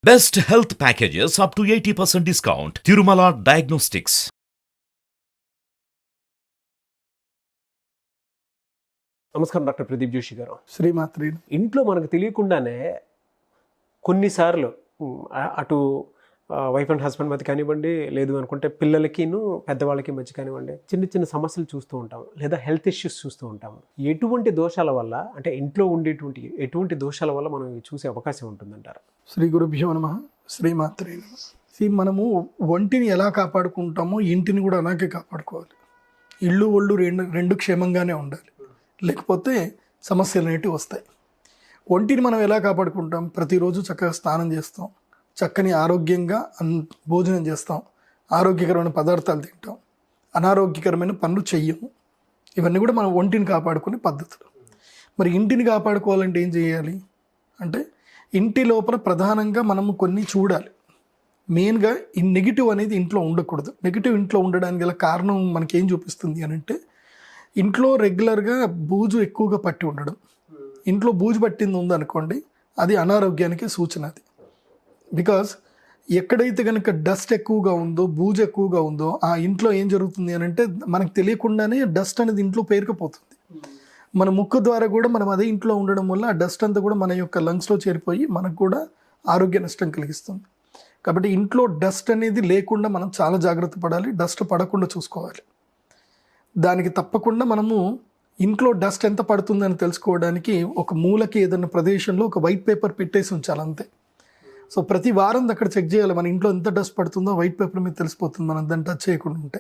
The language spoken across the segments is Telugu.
Best health packages up to 80% discount. Tirumala Diagnostics. నమస్కారం డాక్టర్ ప్రదీప్ జోషి గారు. శ్రీమాత్రి. ఇంట్లో మనకు తెలియకుండానే కొన్నిసార్లు అటు వైఫ్ అండ్ హస్బెండ్ మధ్య కానివ్వండి, లేదు అనుకుంటే పిల్లలకిను పెద్దవాళ్ళకి మధ్య కానివ్వండి, చిన్న చిన్న సమస్యలు చూస్తూ ఉంటాం, లేదా హెల్త్ ఇష్యూస్ చూస్తూ ఉంటాం. ఎటువంటి దోషాల వల్ల, అంటే ఇంట్లో ఉండేటువంటి ఎటువంటి దోషాల వల్ల మనం ఇవి చూసే అవకాశం ఉంటుందంటారు? శ్రీ గురుభ్యో నమః. శ్రీమాత్రి. మనము ఒంటిని ఎలా కాపాడుకుంటామో ఇంటిని కూడా అలాగే కాపాడుకోవాలి. ఇళ్ళు ఒళ్ళు రెండు క్షేమంగానే ఉండాలి, లేకపోతే సమస్యలు అనేటివి వస్తాయి. ఒంటిని మనం ఎలా కాపాడుకుంటాం? ప్రతిరోజు చక్కగా స్నానం చేస్తాం, చక్కని ఆరోగ్యంగా భోజనం చేస్తాం, ఆరోగ్యకరమైన పదార్థాలు తింటాం, అనారోగ్యకరమైన పనులు చెయ్యము. ఇవన్నీ కూడా మనం ఒంటిని కాపాడుకునే పద్ధతులు. మరి ఇంటిని కాపాడుకోవాలంటే ఏం చేయాలి అంటే, ఇంటి లోపల ప్రధానంగా మనము కొన్ని చూడాలి. మెయిన్గా ఈ నెగిటివ్ అనేది ఇంట్లో ఉండకూడదు. నెగిటివ్ ఇంట్లో ఉండడానికి గల కారణం మనకేం చూపిస్తుంది అని అంటే, ఇంట్లో రెగ్యులర్గా బూజు ఎక్కువగా పట్టి ఉండడం. ఇంట్లో బూజు పట్టింది ఉందనుకోండి, అది అనారోగ్యానికి సూచన. అది బికాజ్ ఎక్కడైతే కనుక డస్ట్ ఎక్కువగా ఉందో, బూజు ఎక్కువగా ఉందో, ఆ ఇంట్లో ఏం జరుగుతుంది అని అంటే, మనకు తెలియకుండానే డస్ట్ అనేది ఇంట్లో పేరుకుపోతుంది. మన ముక్కు ద్వారా కూడా మనం అదే ఇంట్లో ఉండడం వల్ల ఆ డస్ట్ అంతా కూడా మన యొక్క లంగ్స్లో చేరిపోయి మనకు కూడా ఆరోగ్య నష్టం కలిగిస్తుంది. కాబట్టి ఇంట్లో డస్ట్ అనేది లేకుండా మనం చాలా జాగ్రత్త పడాలి, డస్ట్ పడకుండా చూసుకోవాలి. దానికి తప్పకుండా మనము ఇంట్లో డస్ట్ ఎంత పడుతుందని తెలుసుకోవడానికి ఒక మూలకి ఏదైనా ప్రదేశంలో ఒక వైట్ పేపర్ పెట్టేసి ఉంచాలి, అంతే. సో ప్రతి వారం అక్కడ చెక్ చేయాలి, మన ఇంట్లో ఎంత డస్ట్ పడుతుందో వైట్ పేపర్ మీద తెలిసిపోతుంది, మనం దాన్ని టచ్ చేయకుండా ఉంటే.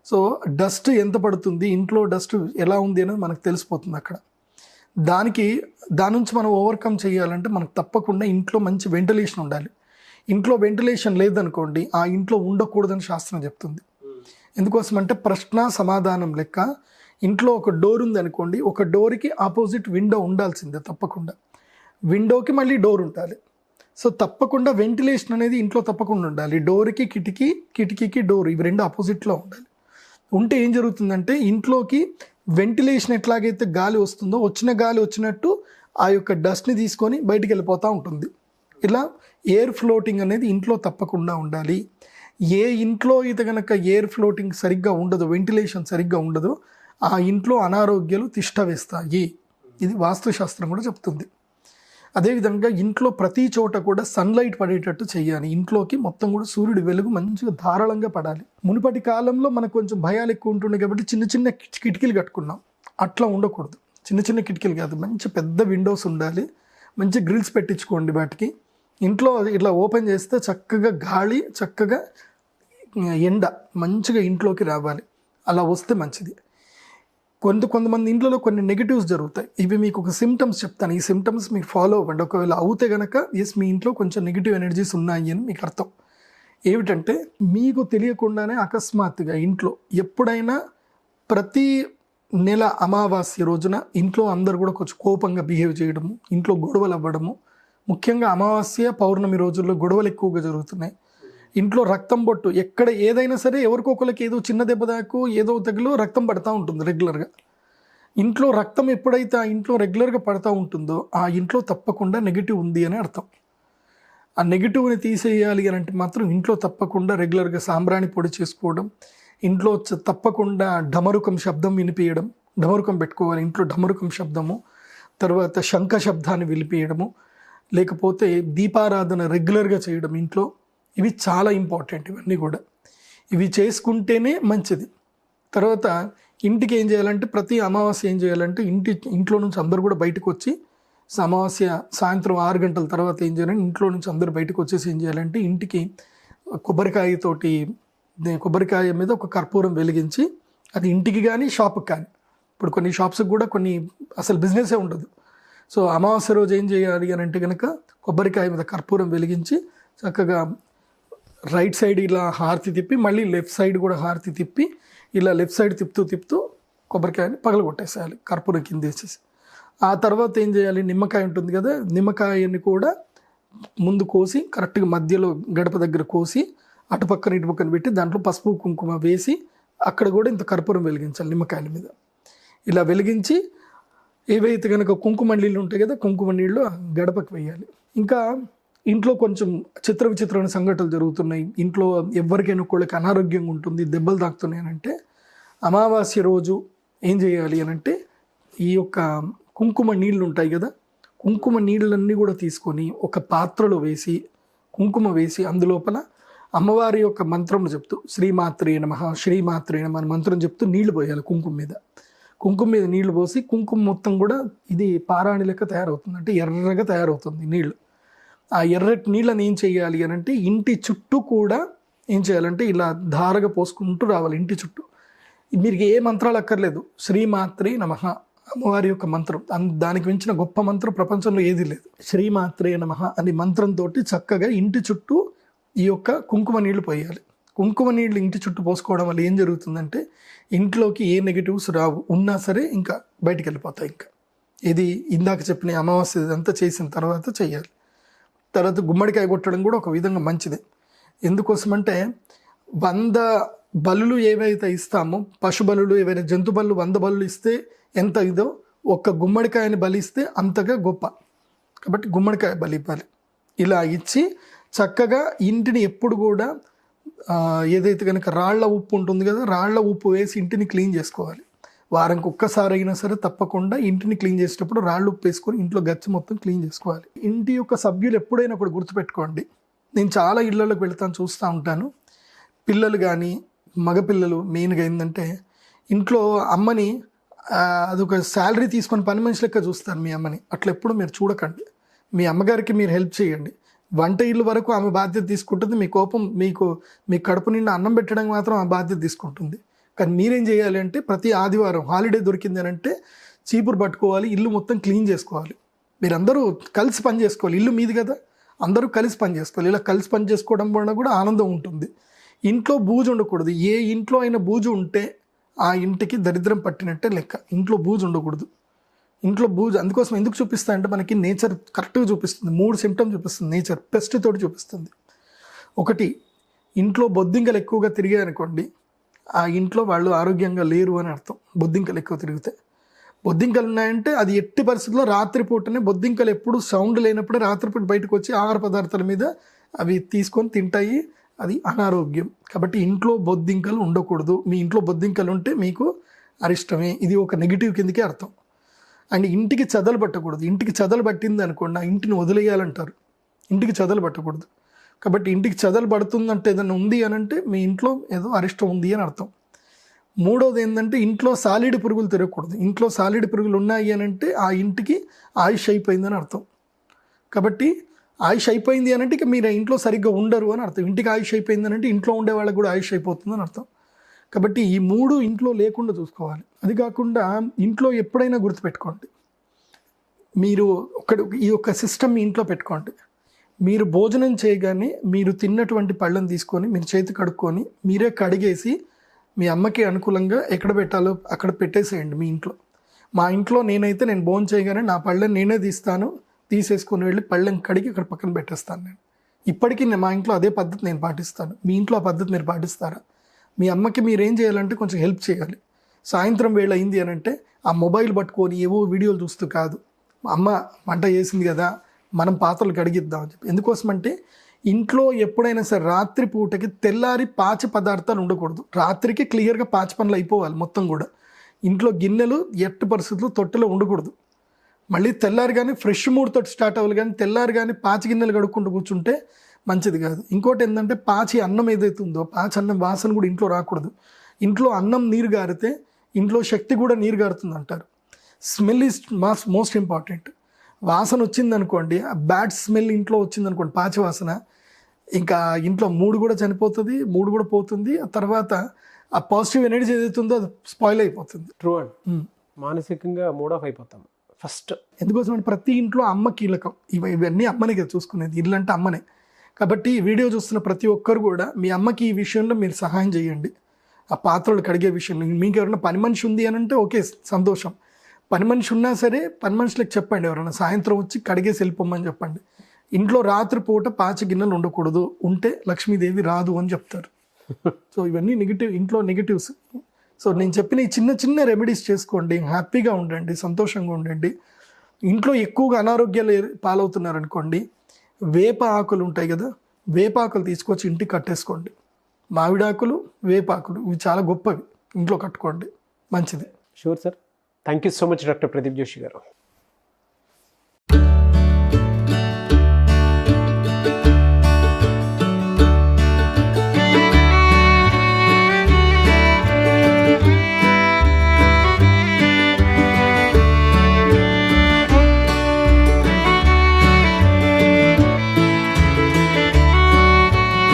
సో డస్ట్ ఎంత పడుతుంది, ఇంట్లో డస్ట్ ఎలా ఉంది అనేది మనకు తెలిసిపోతుంది అక్కడ. దాని నుంచి మనం ఓవర్కమ్ చేయాలంటే మనకు తప్పకుండా ఇంట్లో మంచి వెంటిలేషన్ ఉండాలి. ఇంట్లో వెంటిలేషన్ లేదనుకోండి, ఆ ఇంట్లో ఉండకూడదని శాస్త్రం చెప్తుంది. ఎందుకోసం అంటే, ప్రశ్న సమాధానం లెక్క ఇంట్లో ఒక డోర్ ఉంది అనుకోండి, ఒక డోర్కి ఆపోజిట్ విండో ఉండాల్సిందే తప్పకుండా. విండోకి మళ్ళీ డోర్ ఉండాలి. సో తప్పకుండా వెంటిలేషన్ అనేది ఇంట్లో తప్పకుండా ఉండాలి. డోర్కి కిటికీ, కిటికీకి డోర్, ఇవి రెండు ఆపోజిట్లో ఉండాలి. ఉంటే ఏం జరుగుతుందంటే, ఇంట్లోకి వెంటిలేషన్ ఎట్లాగైతే గాలి వస్తుందో, వచ్చిన గాలి వచ్చినట్టు ఆ యొక్క డస్ట్ని తీసుకొని బయటికి వెళ్ళిపోతూ ఉంటుంది. ఇలా ఎయిర్ ఫ్లోటింగ్ అనేది ఇంట్లో తప్పకుండా ఉండాలి. ఏ ఇంట్లో అయితే కనుక ఎయిర్ ఫ్లోటింగ్ సరిగ్గా ఉండదు, వెంటిలేషన్ సరిగ్గా ఉండదు, ఆ ఇంట్లో అనారోగ్యాలు తిష్ట వేస్తాయి. ఇది వాస్తుశాస్త్రం కూడా చెప్తుంది. అదేవిధంగా ఇంట్లో ప్రతి చోట కూడా సన్లైట్ పడేటట్టు చేయాలి. ఇంట్లోకి మొత్తం కూడా సూర్యుడి వెలుగు మంచిగా ధారాళంగా పడాలి. మునుపటి కాలంలో మనకు కొంచెం భయాలు ఎక్కువ ఉంటుండే కాబట్టి చిన్న చిన్న కిటికీలు కట్టుకున్నాం. అట్లా ఉండకూడదు. చిన్న చిన్న కిటికీలు కాదు, మంచి పెద్ద విండోస్ ఉండాలి. మంచి గ్రిల్స్ పెట్టించుకోండి వాటికి. ఇంట్లో ఇట్లా ఓపెన్ చేస్తే చక్కగా గాలి, చక్కగా ఎండ మంచిగా ఇంట్లోకి రావాలి. అలా వస్తే మంచిది. కొంతమంది ఇంట్లో కొన్ని నెగిటివ్స్ జరుగుతాయి. ఇవి మీకు ఒక సిమ్టమ్స్ చెప్తాను. ఈ సిమ్టమ్స్ మీకు ఫాలో అవ్వండి. ఒకవేళ అవుతే కనుక ఎస్, మీ ఇంట్లో కొంచెం నెగిటివ్ ఎనర్జీస్ ఉన్నాయి అని మీకు అర్థం. ఏమిటంటే, మీకు తెలియకుండానే అకస్మాత్తుగా ఇంట్లో ఎప్పుడైనా ప్రతి నెల అమావాస్య రోజున ఇంట్లో అందరూ కూడా కొంచెం కోపంగా బిహేవ్ చేయడము, ఇంట్లో గొడవలు అవ్వడము. ముఖ్యంగా అమావాస్య, పౌర్ణమి రోజుల్లో గొడవలు ఎక్కువగా జరుగుతున్నాయి. ఇంట్లో రక్తం బొట్టు ఎక్కడ ఏదైనా సరే ఎవరికొకరికి ఏదో చిన్న దెబ్బ దాకు ఏదో తగిలో రక్తం పడతా ఉంటుంది రెగ్యులర్గా. ఇంట్లో రక్తం ఎప్పుడైతే ఆ ఇంట్లో రెగ్యులర్గా పడతా ఉంటుందో, ఆ ఇంట్లో తప్పకుండా నెగిటివ్ ఉంది అని అర్థం. ఆ నెగిటివ్ని తీసేయాలి అని అంటే మాత్రం ఇంట్లో తప్పకుండా రెగ్యులర్గా సాంబ్రాణి పొడి చేసుకోవడం, ఇంట్లో తప్పకుండా డమరుకం శబ్దం వినిపించడం. డమరుకం పెట్టుకోవాలి ఇంట్లో, డమరుకం శబ్దము. తర్వాత శంఖ శబ్దాన్ని వినిపించడము, లేకపోతే దీపారాధన రెగ్యులర్గా చేయడం ఇంట్లో. ఇవి చాలా ఇంపార్టెంట్. ఇవన్నీ కూడా ఇవి చేసుకుంటేనే మంచిది. తర్వాత ఇంటికి ఏం చేయాలంటే, ప్రతి అమావాస్య ఏం చేయాలంటే, ఇంట్లో నుంచి అందరూ కూడా బయటకు వచ్చి, అమావాస్య సాయంత్రం 6 గంటల తర్వాత ఏం చేయాలంటే, ఇంట్లో నుంచి అందరూ బయటకు వచ్చేసి ఏం చేయాలంటే, ఇంటికి కొబ్బరికాయ మీద ఒక కర్పూరం వెలిగించి, అది ఇంటికి కానీ షాపుకి కానీ, ఇప్పుడు కొన్ని షాప్స్కి కూడా కొన్ని అసలు బిజినెసే ఉండదు. సో అమావాస్య రోజు ఏం చేయాలి అని అంటే కనుక, కొబ్బరికాయ మీద కర్పూరం వెలిగించి చక్కగా రైట్ సైడ్ ఇలా హారతి తిప్పి, మళ్ళీ లెఫ్ట్ సైడ్ కూడా హారతి తిప్పి, ఇలా లెఫ్ట్ సైడ్ తిప్పుతూ కొబ్బరికాయని పగలగొట్టేసేయాలి కర్పూరం కింద వేసేసి. ఆ తర్వాత ఏం చేయాలి, నిమ్మకాయ ఉంటుంది కదా, నిమ్మకాయని కూడా ముందు కోసి కరెక్ట్గా మధ్యలో గడప దగ్గర కోసి, అటుపక్కన ఇటుపక్కన పెట్టి దాంట్లో పసుపు కుంకుమ వేసి, అక్కడ కూడా ఇంత కర్పూరం వెలిగించాలి నిమ్మకాయల మీద. ఇలా వెలిగించి ఏవైతే కనుక కుంకుమ నీళ్ళు ఉంటాయి కదా, కుంకుమ నీళ్ళు గడపకి వేయాలి. ఇంకా ఇంట్లో కొంచెం చిత్ర విచిత్రమైన సంఘటనలు జరుగుతున్నాయి, ఇంట్లో ఎవరికైనా ఒకళ్ళకి అనారోగ్యంగా ఉంటుంది, దెబ్బలు తాకుతున్నాయి అని అంటే అమావాస్య రోజు ఏం చేయాలి అని అంటే ఈ యొక్క కుంకుమ నీళ్ళు ఉంటాయి కదా, కుంకుమ నీళ్ళన్నీ కూడా తీసుకొని ఒక పాత్రలో వేసి కుంకుమ వేసి అందులోపల అమ్మవారి యొక్క మంత్రం చెప్తూ శ్రీమాత్రే నమః శ్రీమాత్రే నమః అని మంత్రం చెప్తూ నీళ్లు పోయాలి. కుంకుమ మీద నీళ్లు పోసి కుంకుమ మొత్తం కూడా ఇది పారాణి లెక్క తయారవుతుంది, అంటే ఎర్రగా తయారవుతుంది నీళ్ళు. ఆ ఎర్రటి నీళ్ళని ఏం చేయాలి అని అంటే ఇంటి చుట్టూ కూడా ఏం చేయాలంటే ఇలా ధారగా పోసుకుంటూ రావాలి ఇంటి చుట్టూ. మీరు ఏ మంత్రాలు అక్కర్లేదు, శ్రీమాత్రే నమః అమ్మవారి యొక్క మంత్రం, దానికి మించిన గొప్ప మంత్రం ప్రపంచంలో ఏది లేదు. శ్రీమాత్రే నమః అనే మంత్రంతో చక్కగా ఇంటి చుట్టూ ఈ యొక్క కుంకుమ నీళ్లు పోయాలి. కుంకుమ నీళ్ళు ఇంటి చుట్టూ పోసుకోవడం వల్ల ఏం జరుగుతుందంటే ఇంట్లోకి ఏ నెగిటివ్స్ రావు, ఉన్నా సరే ఇంకా బయటికి వెళ్ళిపోతాయి. ఇంకా ఇది ఇందాక చెప్పిన అమావాస్య ఇదంతా చేసిన తర్వాత చేయాలి. తర్వాత గుమ్మడికాయ కొట్టడం కూడా ఒక విధంగా మంచిదే. ఎందుకోసమంటే 100 బలులు ఏవైతే ఇస్తామో, పశు బలులు ఏవైనా జంతు బలు 100 బలులు ఇస్తే ఎంత ఇదో ఒక్క గుమ్మడికాయని బలిస్తే అంతగా గొప్ప. కాబట్టి గుమ్మడికాయ బలి ఇవ్వాలి. ఇలా ఇచ్చి చక్కగా ఇంటిని ఎప్పుడు కూడా ఏదైతే కనుక రాళ్ల ఉప్పు ఉంటుంది కదా, రాళ్ల ఉప్పు వేసి ఇంటిని క్లీన్ చేసుకోవాలి. వారానికి ఒక్కసారి అయినా సరే తప్పకుండా ఇంటిని క్లీన్ చేసేటప్పుడు రాళ్ళు ఉప్పు వేసుకొని ఇంట్లో గచ్చి మొత్తం క్లీన్ చేసుకోవాలి. ఇంటి యొక్క సభ్యులు ఎప్పుడైనా ఒకటి గుర్తుపెట్టుకోండి, నేను చాలా ఇళ్లలోకి వెళ్తాను, చూస్తూ ఉంటాను, పిల్లలు కానీ మగపిల్లలు మెయిన్గా ఏంటంటే ఇంట్లో అమ్మని అదొక శాలరీ తీసుకొని పని మనిషి లెక్క చూస్తారు మీ అమ్మని. అట్లా ఎప్పుడు మీరు చూడకండి. మీ అమ్మగారికి మీరు హెల్ప్ చేయండి. వంట ఇల్లు వరకు ఆమె బాధ్యత తీసుకుంటుంది, మీ కోపం మీ కడుపు నిండా అన్నం పెట్టడం మాత్రం ఆ బాధ్యత తీసుకుంటుంది. కానీ మీరేం చేయాలి అంటే ప్రతి ఆదివారం హాలిడే దొరికింది అని అంటే చీపురు పట్టుకోవాలి, ఇల్లు మొత్తం క్లీన్ చేసుకోవాలి. మీరందరూ కలిసి పని చేసుకోవాలి, ఇల్లు మీది కదా, అందరూ కలిసి పని చేసుకోవాలి. ఇలా కలిసి పని చేసుకోవడం వలన కూడా ఆనందం ఉంటుంది. ఇంట్లో బూజు ఉండకూడదు. ఏ ఇంట్లో అయినా బూజు ఉంటే ఆ ఇంటికి దరిద్రం పట్టినట్టే లెక్క. ఇంట్లో బూజు ఉండకూడదు. ఇంట్లో బూజు అందుకోసం ఎందుకు చూపిస్తా అంటే మనకి నేచర్ కరెక్ట్గా చూపిస్తుంది. 3 సిమ్టమ్స్ చూపిస్తుంది నేచర్, పెస్ట్ తోటి చూపిస్తుంది. ఒకటి, ఇంట్లో బొద్దింకలు ఎక్కువగా తిరిగాయనుకోండి, ఆ ఇంట్లో వాళ్ళు ఆరోగ్యంగా లేరు అని అర్థం. బొద్దింకలు ఎక్కువ తిరిగితే, బొద్దింకలు ఉన్నాయంటే అది ఎట్టి పరిస్థితుల్లో రాత్రిపూటనే, బొద్దింకలు ఎప్పుడు సౌండ్ లేనప్పుడే రాత్రిపూట బయటకు వచ్చి ఆహార పదార్థాల మీద అవి తీసుకొని తింటాయి, అది అనారోగ్యం. కాబట్టి ఇంట్లో బొద్దింకలు ఉండకూడదు. మీ ఇంట్లో బొద్దింకలు ఉంటే మీకు అరిష్టమే, ఇది ఒక నెగిటివ్ కిందకే అర్థం. అండ్ ఇంటికి చెదలు పట్టకూడదు. ఇంటికి చెదలు పట్టింది అనుకోండి ఆ ఇంటిని వదిలేయాలంటారు. ఇంటికి చెదలు పట్టకూడదు. కాబట్టి ఇంటికి చెదలు పడుతుందంటే ఏదైనా ఉంది అని అంటే మీ ఇంట్లో ఏదో అరిష్టం ఉంది అని అర్థం. మూడోది ఏంటంటే ఇంట్లో సాలిడి పురుగులు తిరగకూడదు. ఇంట్లో సాలిడి పురుగులు ఉన్నాయి అని అంటే ఆ ఇంటికి ఆయుష్ అయిపోయిందని అర్థం. కాబట్టి ఆయుష్ అయిపోయింది అని అంటే ఇక మీరు ఇంట్లో సరిగ్గా ఉండరు అని అర్థం. ఇంటికి ఆయుష్ అయిపోయింది అని అంటే ఇంట్లో ఉండే వాళ్ళకి కూడా ఆయుష్ అయిపోతుందని అర్థం. కాబట్టి ఈ 3 ఇంట్లో లేకుండా చూసుకోవాలి. అది కాకుండా ఇంట్లో ఎప్పుడైనా గుర్తుపెట్టుకోండి, మీరు ఈ యొక్క సిస్టమ్ మీ ఇంట్లో పెట్టుకోండి. మీరు భోజనం చేయగానే మీరు తిన్నటువంటి పళ్ళను తీసుకొని మీరు చేతి కడుక్కొని మీరే కడిగేసి మీ అమ్మకి అనుకూలంగా ఎక్కడ పెట్టాలో అక్కడ పెట్టేసేయండి మీ ఇంట్లో. మా ఇంట్లో నేనైతే నేను భోజనం చేయగానే నా పళ్ళని నేనే తీసేసుకొని వెళ్ళి పళ్ళని కడిగి అక్కడ పక్కన పెట్టేస్తాను. నేను ఇప్పటికీ మా ఇంట్లో అదే పద్ధతి నేను పాటిస్తాను. మీ ఇంట్లో ఆ పద్ధతి మీరు పాటిస్తారా? మీ అమ్మకి మీరు ఏం చేయాలంటే కొంచెం హెల్ప్ చేయాలి. సాయంత్రం వేళ అయింది అని అంటే ఆ మొబైల్ పట్టుకొని ఏవో వీడియోలు చూస్తూ కాదు, అమ్మ వంట చేసింది కదా మనం పాత్రలు కడిగిద్దాం అని చెప్పి. ఎందుకోసమంటే ఇంట్లో ఎప్పుడైనా సరే రాత్రి పూటకి తెల్లారి పాచి పదార్థాలు ఉండకూడదు. రాత్రికి క్లియర్గా పాచి పనులు అయిపోవాలి మొత్తం కూడా. ఇంట్లో గిన్నెలు ఎట్టి పరిస్థితుల్లో తొట్టెలో ఉండకూడదు. మళ్ళీ తెల్లారి కానీ ఫ్రెష్ మూడ్తో స్టార్ట్ అవ్వాలి, కానీ తెల్లారి కానీ పాచి గిన్నెలు కడుక్కుంటూ కూర్చుంటే మంచిది కాదు. ఇంకోటి ఏంటంటే పాచి అన్నం ఏదైతే ఉందో పాచి అన్నం వాసన కూడా ఇంట్లో రాకూడదు. ఇంట్లో అన్నం నీరు గారితే ఇంట్లో శక్తి కూడా నీరు గారుతుంది అంటారు. Smell is most important. వాసన వచ్చిందనుకోండి, ఆ బ్యాడ్ స్మెల్ ఇంట్లో వచ్చిందనుకోండి, పాచి వాసన, ఇంకా ఇంట్లో మూడు కూడా చనిపోతుంది, మూడు కూడా పోతుంది. ఆ తర్వాత ఆ పాజిటివ్ ఎనర్జీ ఏదైతే ఉందో అది స్పాయిల్ అయిపోతుంది. ట్రూ అండి. మానసికంగా మూడ్ ఆఫ్ అయిపోతాం ఫస్ట్. ఎందుకోసం అంటే ప్రతి ఇంట్లో అమ్మ కీలకం. ఇవన్నీ అమ్మనే కదా చూసుకునేది, ఇల్లు అంటే అమ్మనే. కాబట్టి వీడియో చూస్తున్న ప్రతి ఒక్కరు కూడా మీ అమ్మకి ఈ విషయంలో మీరు సహాయం చేయండి. ఆ పాత్రలు కడిగే విషయంలో మీకు ఎవరైనా పని మనిషి ఉంది అని అంటే ఓకే, సంతోషం. పని మనిషి ఉన్నా సరే పని మనుషులకు చెప్పండి, ఎవరైనా సాయంత్రం వచ్చి కడిగేసి వెళ్ళిపోమని చెప్పండి. ఇంట్లో రాత్రి పూట పాచి గిన్నెలు ఉండకూడదు, ఉంటే లక్ష్మీదేవి రాదు అని చెప్తారు. సో ఇవన్నీ ఇంట్లో నెగిటివ్స్. సో నేను చెప్పిన ఈ చిన్న చిన్న రెమెడీస్ చేసుకోండి, హ్యాపీగా ఉండండి, సంతోషంగా ఉండండి. ఇంట్లో ఎక్కువగా అనారోగ్యాలు పాలవుతున్నారు అనుకోండి, వేప ఆకులు ఉంటాయి కదా, వేప ఆకులు తీసుకొచ్చి ఇంటికి కట్టేసుకోండి. మామిడాకులు, వేపాకులు ఇవి చాలా గొప్పవి, ఇంట్లో కట్టుకోండి, మంచిది. Sure sir. Thank you so much doctor Pradeep Joshi గారు.